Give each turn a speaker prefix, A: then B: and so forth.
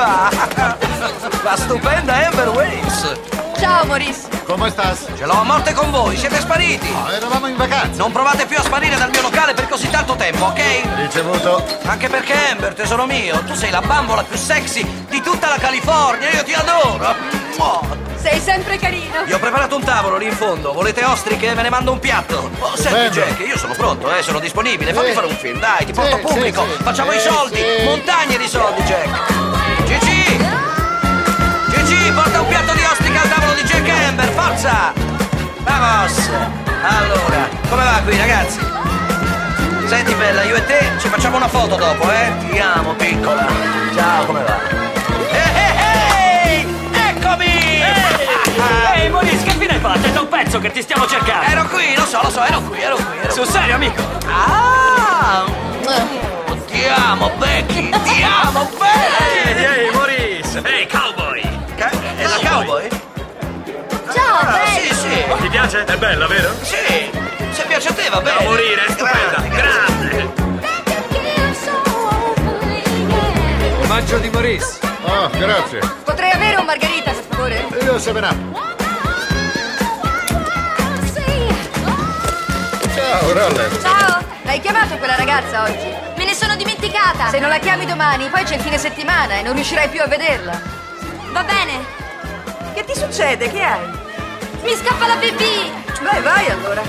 A: Viva! La stupenda Amber Waves!
B: Ciao Maurice!
C: Come stas?
A: Ce l'ho a morte con voi, siete spariti!
C: No, eravamo in vacanza.
A: Non provate più a sparire dal mio locale per così tanto tempo, ok?
C: Ricevuto.
A: Anche perché Amber, tesoro mio, tu sei la bambola più sexy di tutta la California, io ti adoro!
B: Sei sempre carino!
A: Vi ho preparato un tavolo lì in fondo, volete ostriche? Ve ne mando un piatto! Oh, senti Jack, io sono pronto, sono disponibile, fammi fare un film, dai, ti porto pubblico, facciamo i soldi, montagne di soldi, Jack! Gigi! Gigi, porta un piatto di ostriche al tavolo di Jack e Amber, forza! Vamos! Allora, come va qui, ragazzi? Senti bella, io e te ci facciamo una foto dopo, Ti amo, piccola! Ciao, come va? Eccomi!
D: Ehi, Maurice, che fine hai fatto? È da un pezzo che ti stiamo cercando!
A: Ero qui, lo so, ero qui.
D: Sul serio, amico?
A: Ah! Ti amo, Becky! Ti amo, Becky!
D: Ehi, Maurice! Ehi, cowboy!
A: È la cowboy?
B: Ciao,
A: Sì.
D: Ti piace? È bella, vero?
A: Sì, se piace a te va bene.
D: Da morire, è stupenda! Grande!
E: Omaggio di Maurice.
C: Oh, grazie.
B: Potrei avere un margherita, per favore?
C: Io se ne va. Ciao, Roller.
B: Ciao! Hai chiamato quella ragazza oggi?
F: Me ne sono dimenticata.
B: Se non la chiami domani, poi c'è il fine settimana e non riuscirai più a vederla.
F: Va bene.
B: Che ti succede? Che hai?
F: Mi scappa la pipì.
B: Vai allora.